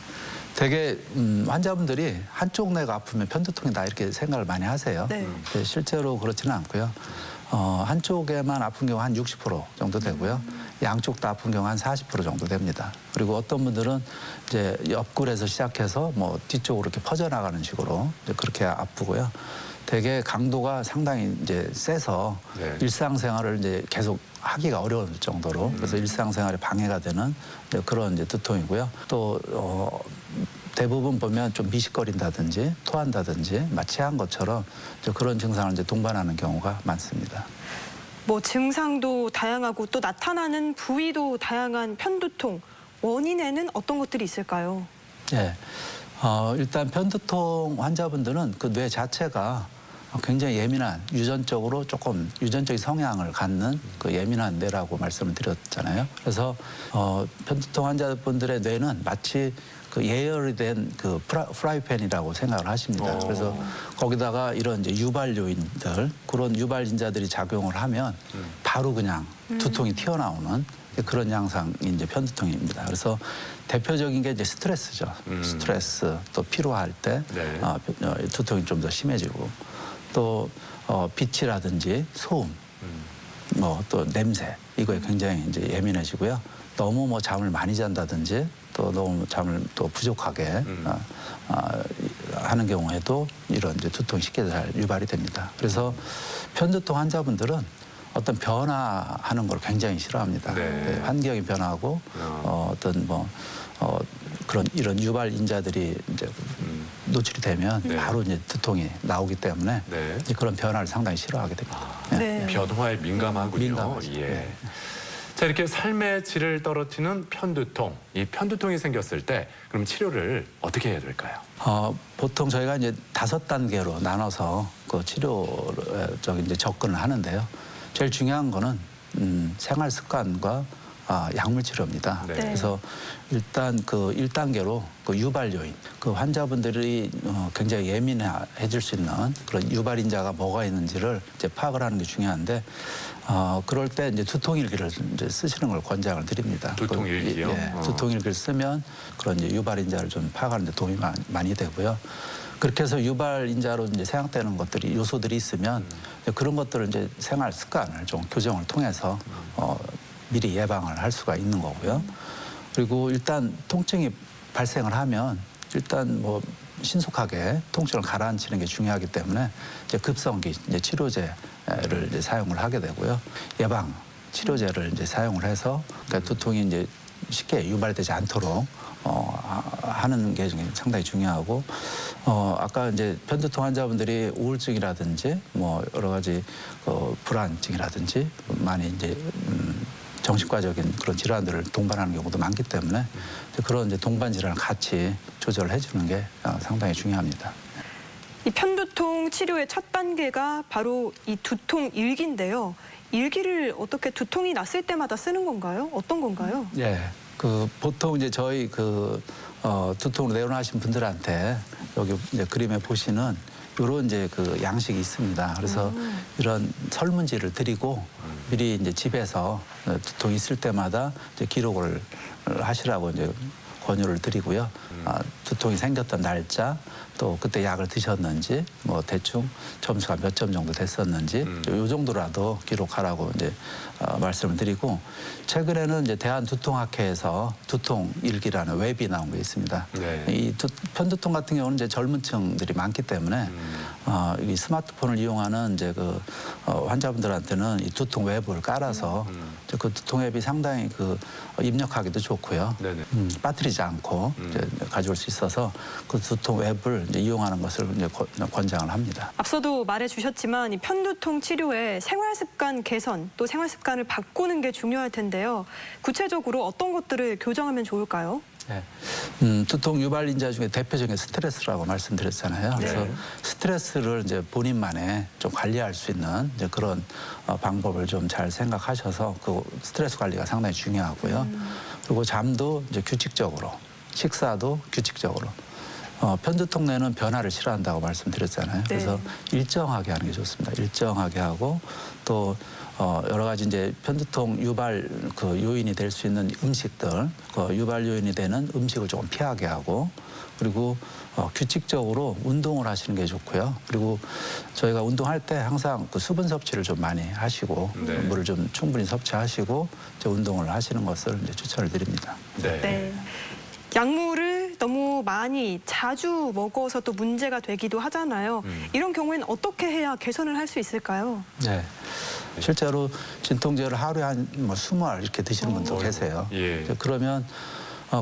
되게 환자분들이 한쪽 뇌가 아프면 편두통이다 이렇게 생각을 많이 하세요. 네. 실제로 그렇지는 않고요. 한쪽에만 아픈 경우 한 60% 정도 되고요. 양쪽 다 아픈 경우 한 40% 정도 됩니다. 그리고 어떤 분들은 이제 옆구리에서 시작해서 뭐 뒤쪽으로 이렇게 퍼져나가는 식으로 이제 그렇게 아프고요. 되게 강도가 상당히 이제 세서 네. 일상생활을 이제 계속 하기가 어려울 정도로, 그래서 일상생활에 방해가 되는 이제 그런 이제 두통이고요. 또 대부분 보면 좀 미식거린다든지 토한다든지 마취한 것처럼 이제 그런 증상을 이제 동반하는 경우가 많습니다. 뭐 증상도 다양하고 또 나타나는 부위도 다양한 편두통. 원인에는 어떤 것들이 있을까요? 예. 일단 편두통 환자분들은 그 뇌 자체가 굉장히 예민한, 유전적인 성향을 갖는 그 예민한 뇌라고 말씀을 드렸잖아요. 그래서 편두통 환자분들의 뇌는 마치 그 예열이 된 그 프라이팬이라고 생각을 하십니다. 그래서 거기다가 이런 이제 유발 요인들, 그런 유발 인자들이 작용을 하면 바로 그냥 두통이 튀어나오는 그런 양상이 이제 편두통입니다. 그래서 대표적인 게 이제 스트레스죠. 스트레스, 또 피로할 때 네. 두통이 좀 더 심해지고, 또 빛이라든지 소음, 뭐 또 냄새, 이거에 굉장히 이제 예민해지고요. 너무 뭐 잠을 많이 잔다든지, 또 너무 잠을 또 부족하게 하는 경우에도 이런 이제 두통이 쉽게 잘 유발이 됩니다. 그래서 편두통 환자분들은 어떤 변화하는 걸 굉장히 싫어합니다. 네. 환경이 변하고 어떤 그런 이런 유발 인자들이 이제 노출이 되면 네. 바로 이제 두통이 나오기 때문에 네. 이제 그런 변화를 상당히 싫어하게 됩니다. 네. 변화에 민감하군요. 민감하죠. 예. 네. 자, 이렇게 삶의 질을 떨어뜨리는 편두통. 이 편두통이 생겼을 때 그럼 치료를 어떻게 해야 될까요? 보통 저희가 이제 5단계로 나눠서 그 치료를 이제 접근을 하는데요. 제일 중요한 거는 생활 습관과 약물 치료입니다. 네. 그래서 일단 그 1단계로 그 유발 요인, 그 환자분들이 굉장히 예민해질 수 있는 그런 유발 인자가 뭐가 있는지를 이제 파악을 하는 게 중요한데, 그럴 때 이제 두통일기를 이제 쓰시는 걸 권장을 드립니다. 두통일기요? 예, 두통일기를 쓰면 그런 이제 유발 인자를 좀 파악하는 데 도움이 많이 되고요. 그렇게 해서 유발 인자로 이제 생각되는 것들이 요소들이 있으면 그런 것들을 이제 생활 습관을 좀 교정을 통해서 미리 예방을 할 수가 있는 거고요. 그리고 일단 통증이 발생을 하면 일단 뭐 신속하게 통증을 가라앉히는 게 중요하기 때문에 이제 급성기 이제 치료제를 이제 사용을 하게 되고요. 예방 치료제를 이제 사용을 해서 그러니까 두통이 이제 쉽게 유발되지 않도록 하는 게 상당히 중요하고, 아까 이제 편두통 환자분들이 우울증이라든지 뭐 여러 가지 불안증이라든지 많이 이제 정신과적인 그런 질환들을 동반하는 경우도 많기 때문에 그런 이제 동반 질환을 같이 조절을 해주는 게 상당히 중요합니다. 이 편두통 치료의 첫 단계가 바로 이 두통 일기인데요. 일기를 어떻게 두통이 났을 때마다 쓰는 건가요? 어떤 건가요? 예. 보통 이제 저희 두통으로 내원하신 분들한테 여기 이제 그림에 보시는 이런 이제 그 양식이 있습니다. 그래서 이런 설문지를 드리고 미리 이제 집에서 두통이 있을 때마다 이제 기록을 하시라고 이제 권유를 드리고요. 두통이 생겼던 날짜, 또 그때 약을 드셨는지, 뭐 대충 점수가 몇 점 정도 됐었는지, 요 정도라도 기록하라고 이제 말씀을 드리고, 최근에는 이제 대한두통학회에서 두통일기라는 웹이 나온 게 있습니다. 네. 이 편두통 같은 경우는 이제 젊은층들이 많기 때문에 이 스마트폰을 이용하는 이제 그 환자분들한테는 이 두통 웹을 깔아서 그 두통 앱이 상당히 그 입력하기도 좋고요. 네네. 빠뜨리지 않고 이제 가져올 수 있어서 그 두통 앱을 이제 이용하는 것을 이제 권장을 합니다. 앞서도 말해주셨지만 이 편두통 치료에 생활 습관 개선 또 생활 습관을 바꾸는 게 중요할 텐데요. 구체적으로 어떤 것들을 교정하면 좋을까요? 네. 두통 유발 인자 중에 대표적인 스트레스라고 말씀드렸잖아요. 그래서 스트레스를 이제 본인만의 좀 관리할 수 있는 이제 그런 방법을 좀 잘 생각하셔서 그 스트레스 관리가 상당히 중요하고요. 그리고 잠도 이제 규칙적으로, 식사도 규칙적으로. 편두통 내는 변화를 싫어한다고 말씀드렸잖아요. 그래서 일정하게 하는 게 좋습니다. 일정하게 하고 또 여러 가지 이제 편두통 유발 그 요인이 될 수 있는 음식들, 그 유발 요인이 되는 음식을 조금 피하게 하고 그리고 규칙적으로 운동을 하시는 게 좋고요. 그리고 저희가 운동할 때 항상 그 수분 섭취를 좀 많이 하시고 물을 좀 충분히 섭취하시고 이제 운동을 하시는 것을 이제 추천을 드립니다. 네. 약물을 너무 많이 자주 먹어서 또 문제가 되기도 하잖아요. 이런 경우에는 어떻게 해야 개선을 할 수 있을까요? 네. 실제로 진통제를 하루에 한 뭐 20알 이렇게 드시는 분도 계세요. 그러면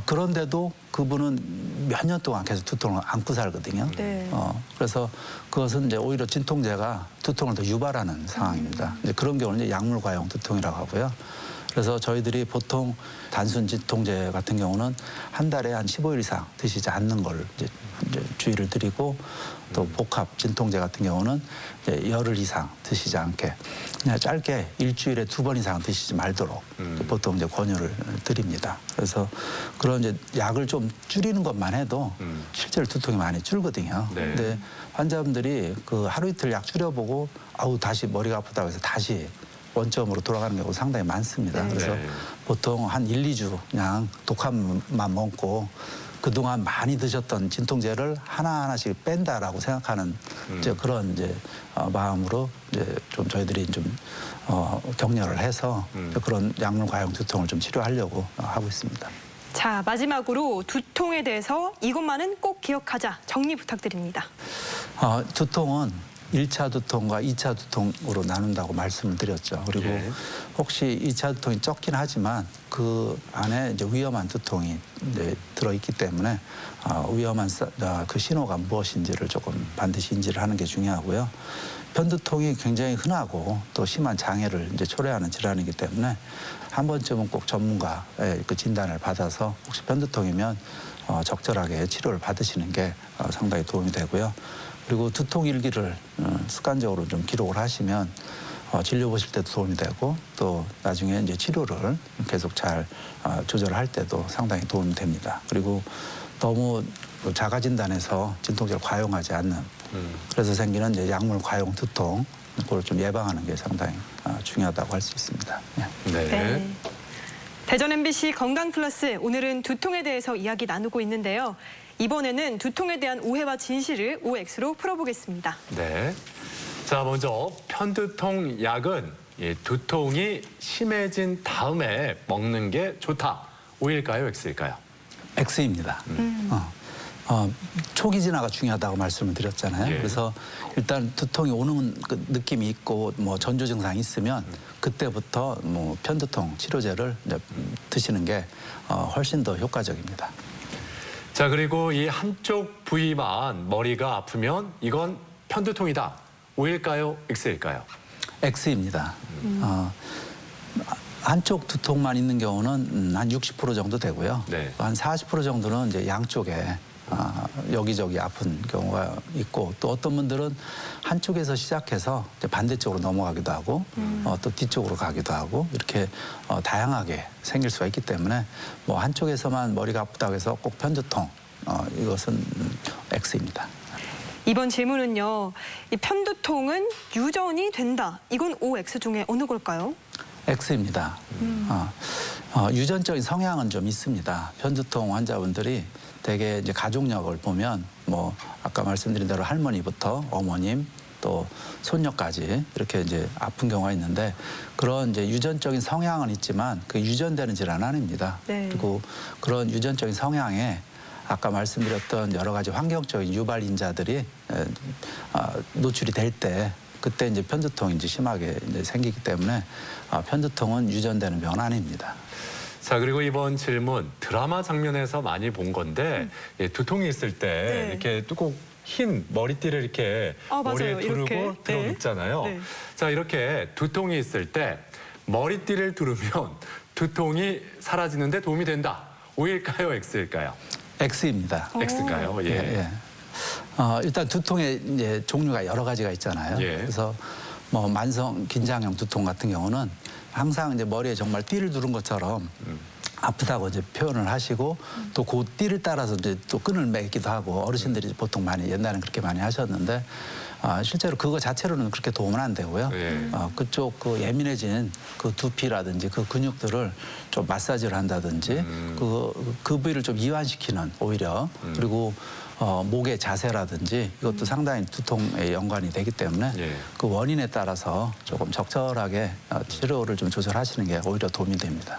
그런데도 그분은 몇 년 동안 계속 두통을 안고 살거든요. 그래서 그것은 이제 오히려 진통제가 두통을 더 유발하는 상황입니다. 이제 그런 경우는 이제 약물 과용 두통이라고 하고요. 그래서 저희들이 보통 단순 진통제 같은 경우는 한 달에 한 15일 이상 드시지 않는 걸 이제 주의를 드리고 또 복합 진통제 같은 경우는 이제 열흘 이상 드시지 않게 그냥 짧게 일주일에 2번 이상 드시지 말도록 보통 이제 권유를 드립니다. 그래서 그런 이제 약을 좀 줄이는 것만 해도 실제로 두통이 많이 줄거든요. 근데 환자분들이 그 하루 이틀 약 줄여보고 아우 다시 머리가 아프다고 해서 다시 원점으로 돌아가는 경우가 상당히 많습니다. 그래서 보통 한 1, 2주 그냥 독감만 먹고 그동안 많이 드셨던 진통제를 하나하나씩 뺀다라고 생각하는 이제 그런 이제 마음으로 이제 좀 저희들이 좀 격려를 해서 그런 약물 과용 두통을 좀 치료하려고 하고 있습니다. 자, 마지막으로 두통에 대해서 이것만은 꼭 기억하자. 정리 부탁드립니다. 두통은 1차 두통과 2차 두통으로 나눈다고 말씀을 드렸죠. 그리고 혹시 2차 두통이 적긴 하지만 그 안에 이제 위험한 두통이 이제 들어있기 때문에 위험한 그 신호가 무엇인지를 조금 반드시 인지를 하는 게 중요하고요. 편두통이 굉장히 흔하고 또 심한 장애를 이제 초래하는 질환이기 때문에 한 번쯤은 꼭 전문가의 그 진단을 받아서 혹시 편두통이면 적절하게 치료를 받으시는 게 상당히 도움이 되고요. 그리고 두통 일기를 습관적으로 좀 기록을 하시면 진료 보실 때도 도움이 되고 또 나중에 이제 치료를 계속 잘 조절할 때도 상당히 도움이 됩니다. 그리고 너무 자가 진단해서 진통제를 과용하지 않는 그래서 생기는 이제 약물 과용 두통 그걸 좀 예방하는 게 상당히 중요하다고 할 수 있습니다. 대전 MBC 건강 플러스 오늘은 두통에 대해서 이야기 나누고 있는데요. 이번에는 두통에 대한 오해와 진실을 OX로 풀어보겠습니다. 네. 자, 먼저 편두통 약은 두통이 심해진 다음에 먹는 게 좋다. O일까요, X일까요? X입니다. 초기 진화가 중요하다고 말씀을 드렸잖아요. 그래서 일단 두통이 오는 그 느낌이 있고 뭐 전조 증상이 있으면 그때부터 뭐 편두통 치료제를 이제 드시는 게 훨씬 더 효과적입니다. 자, 그리고 이 한쪽 부위만 머리가 아프면 이건 편두통이다. O일까요, X일까요? X입니다. 한쪽 두통만 있는 경우는 한 60% 정도 되고요. 한 40% 정도는 이제 양쪽에 여기저기 아픈 경우가 있고 또 어떤 분들은 한쪽에서 시작해서 이제 반대쪽으로 넘어가기도 하고 또 뒤쪽으로 가기도 하고 이렇게 다양하게 생길 수가 있기 때문에 뭐 한쪽에서만 머리가 아프다고 해서 꼭 편두통 이것은 X입니다. 이번 질문은요. 이 편두통은 유전이 된다. 이건 OX 중에 어느 걸까요? X입니다. 유전적인 성향은 좀 있습니다. 편두통 환자분들이 대개 이제 가족력을 보면 뭐 아까 말씀드린 대로 할머니부터 어머님 또 손녀까지 이렇게 이제 아픈 경우가 있는데 그런 이제 유전적인 성향은 있지만 그 유전되는 질환은 아닙니다. 그리고 그런 유전적인 성향에 아까 말씀드렸던 여러 가지 환경적인 유발 인자들이 노출이 될 때 그때 이제 편두통이 이제 심하게 이제 생기기 때문에 편두통은 유전되는 병은 아닙니다. 자, 그리고 이번 질문 드라마 장면에서 많이 본 건데 두통이 있을 때 이렇게 꼭 흰 머리띠를 이렇게 머리에 두르고 들어눕잖아요. 자, 이렇게 두통이 있을 때 머리띠를 두르면 두통이 사라지는데 도움이 된다. O일까요, X일까요? X입니다. X인가요? 예. 예. 일단 두통의 이제 종류가 여러 가지가 있잖아요. 예. 그래서 뭐 만성 긴장형 두통 같은 경우는 항상 이제 머리에 정말 띠를 두른 것처럼 아프다고 이제 표현을 하시고 또 그 띠를 따라서 이제 또 끈을 매기도 하고 어르신들이 보통 많이 옛날에는 그렇게 많이 하셨는데 실제로 그거 자체로는 그렇게 도움은 안 되고요. 예. 그쪽 그 예민해진 그 두피라든지 그 근육들을 좀 마사지를 한다든지 그 부위를 좀 이완시키는 오히려 그리고 목의 자세라든지 이것도 상당히 두통에 연관이 되기 때문에 예. 그 원인에 따라서 조금 적절하게 치료를 좀 조절하시는 게 오히려 도움이 됩니다.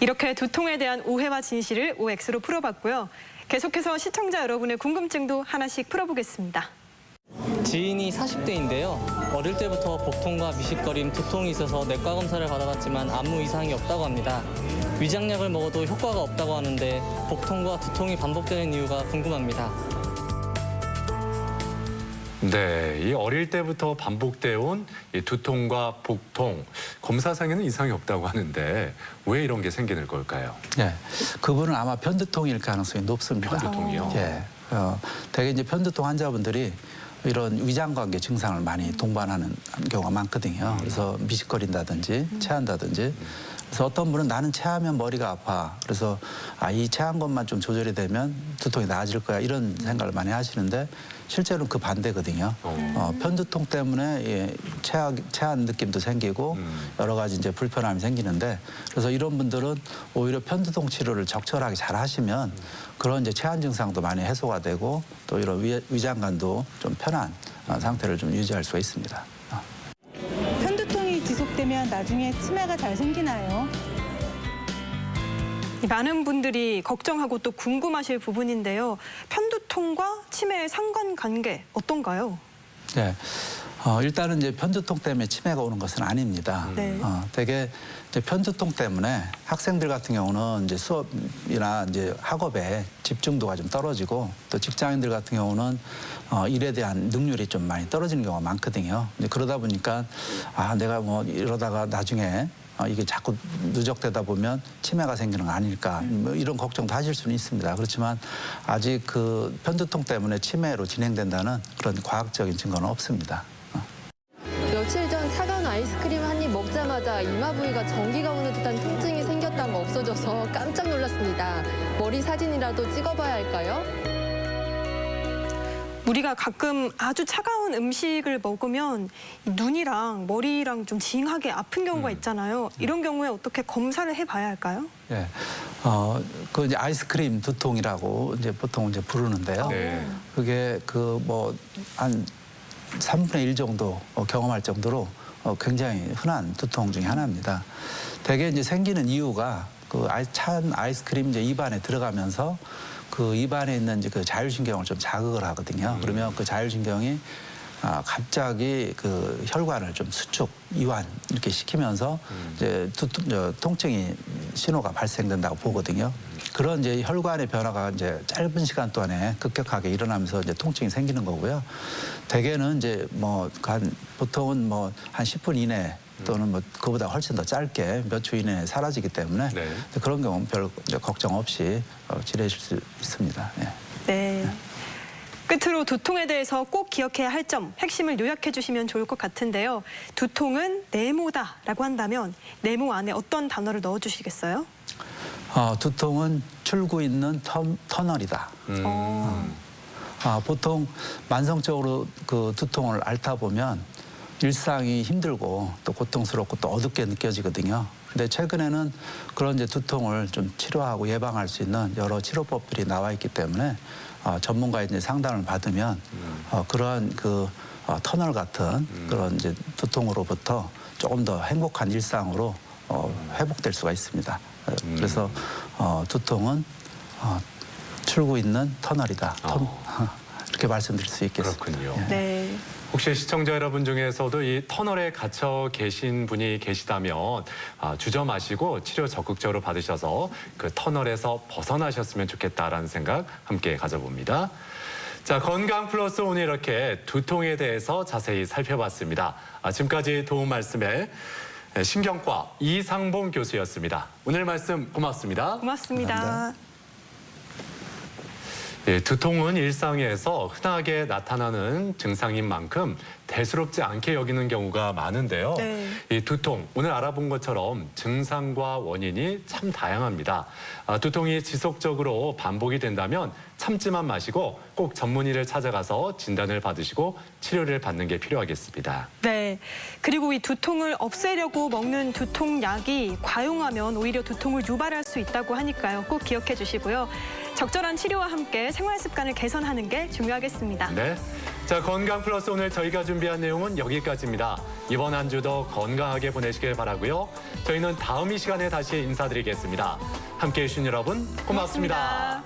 이렇게 두통에 대한 오해와 진실을 OX로 풀어봤고요. 계속해서 시청자 여러분의 궁금증도 하나씩 풀어보겠습니다. 지인이 40대인데요. 어릴 때부터 복통과 미식거림, 두통이 있어서 내과 검사를 받아봤지만 아무 이상이 없다고 합니다. 위장약을 먹어도 효과가 없다고 하는데 복통과 두통이 반복되는 이유가 궁금합니다. 네, 이 어릴 때부터 반복돼 온 이 두통과 복통, 검사상에는 이상이 없다고 하는데 왜 이런 게 생기는 걸까요? 예, 그분은 아마 편두통일 가능성이 높습니다. 편두통이요? 예, 대개 이제 편두통 환자분들이 이런 위장관계 증상을 많이 동반하는 경우가 많거든요. 그래서 미식거린다든지 체한다든지. 그래서 어떤 분은 나는 체하면 머리가 아파. 그래서 이 체한 것만 좀 조절이 되면 두통이 나아질 거야. 이런 생각을 많이 하시는데 실제로는 그 반대거든요. 편두통 때문에 예, 체한 느낌도 생기고 여러 가지 이제 불편함이 생기는데 그래서 이런 분들은 오히려 편두통 치료를 적절하게 잘 하시면 그런 이제 체한 증상도 많이 해소가 되고 또 이런 위장관도 좀 편한 상태를 좀 유지할 수가 있습니다. 편두통이 지속되면 나중에 치매가 잘 생기나요? 많은 분들이 걱정하고 또 궁금하실 부분인데요. 편두통과 치매의 상관관계 어떤가요? 네. 일단은 이제 편두통 때문에 치매가 오는 것은 아닙니다. 네. 되게 이제 편두통 때문에 학생들 같은 경우는 이제 수업이나 이제 학업에 집중도가 좀 떨어지고 또 직장인들 같은 경우는 일에 대한 능률이 좀 많이 떨어지는 경우가 많거든요. 이제 그러다 보니까 내가 뭐 이러다가 나중에 이게 자꾸 누적되다 보면 치매가 생기는 거 아닐까 뭐 이런 걱정도 하실 수는 있습니다. 그렇지만 아직 그 편두통 때문에 치매로 진행된다는 그런 과학적인 증거는 없습니다. 며칠 전 차가운 아이스크림 한 입 먹자마자 이마 부위가 전기가 오는 듯한 통증이 생겼다가 없어져서 깜짝 놀랐습니다. 머리 사진이라도 찍어봐야 할까요? 우리가 가끔 아주 차가운 음식을 먹으면 눈이랑 머리랑 좀 징하게 아픈 경우가 있잖아요. 이런 경우에 어떻게 검사를 해봐야 할까요? 예, 그 이제 아이스크림 두통이라고 이제 보통 이제 부르는데요. 네. 그게 그 뭐 한 3분의 1 정도 경험할 정도로 굉장히 흔한 두통 중에 하나입니다. 대개 이제 생기는 이유가 그 찬 아이스크림 이제 입안에 들어가면서 그 입안에 있는 이제 그 자율신경을 좀 자극을 하거든요. 그러면 그 자율신경이 갑자기 그 혈관을 좀 수축, 이완 이렇게 시키면서 이제 통증이 신호가 발생된다고 보거든요. 그런 이제 혈관의 변화가 이제 짧은 시간 동안에 급격하게 일어나면서 이제 통증이 생기는 거고요. 대개는 이제 보통은 뭐 한 10분 이내 또는 뭐 그보다 훨씬 더 짧게 몇 초 이내에 사라지기 때문에 네. 그런 경우는 별 걱정 없이 치료하실 수 있습니다. 예. 네. 끝으로 두통에 대해서 꼭 기억해야 할 점, 핵심을 요약해 주시면 좋을 것 같은데요. 두통은 네모다라고 한다면 네모 안에 어떤 단어를 넣어주시겠어요? 두통은 출구 있는 터널이다. 보통 만성적으로 그 두통을 앓다 보면 일상이 힘들고 또 고통스럽고 또 어둡게 느껴지거든요. 근데 최근에는 그런 이제 두통을 좀 치료하고 예방할 수 있는 여러 치료법들이 나와 있기 때문에 전문가의 이제 상담을 받으면 그러한 그 터널 같은 그런 이제 두통으로부터 조금 더 행복한 일상으로 회복될 수가 있습니다. 그래서 두통은 출구 있는 터널이다. 이렇게 말씀드릴 수 있겠습니다. 그렇군요. 예. 네. 혹시 시청자 여러분 중에서도 이 터널에 갇혀 계신 분이 계시다면 주저마시고 치료 적극적으로 받으셔서 그 터널에서 벗어나셨으면 좋겠다라는 생각 함께 가져봅니다. 자, 건강 플러스 오늘 이렇게 두통에 대해서 자세히 살펴봤습니다. 지금까지 도움 말씀에 신경과 이상봉 교수였습니다. 오늘 말씀 고맙습니다. 고맙습니다. 감사합니다. 예, 두통은 일상에서 흔하게 나타나는 증상인 만큼 대수롭지 않게 여기는 경우가 많은데요. 네. 이 두통, 오늘 알아본 것처럼 증상과 원인이 참 다양합니다. 두통이 지속적으로 반복이 된다면 참지만 마시고 꼭 전문의를 찾아가서 진단을 받으시고 치료를 받는 게 필요하겠습니다. 네. 그리고 이 두통을 없애려고 먹는 두통약이 과용하면 오히려 두통을 유발할 수 있다고 하니까요. 꼭 기억해 주시고요. 적절한 치료와 함께 생활 습관을 개선하는 게 중요하겠습니다. 네. 자, 건강 플러스 오늘 저희가 준비한 내용은 여기까지입니다. 이번 한 주도 건강하게 보내시길 바라고요. 저희는 다음 이 시간에 다시 인사드리겠습니다. 함께해 주신 여러분 고맙습니다.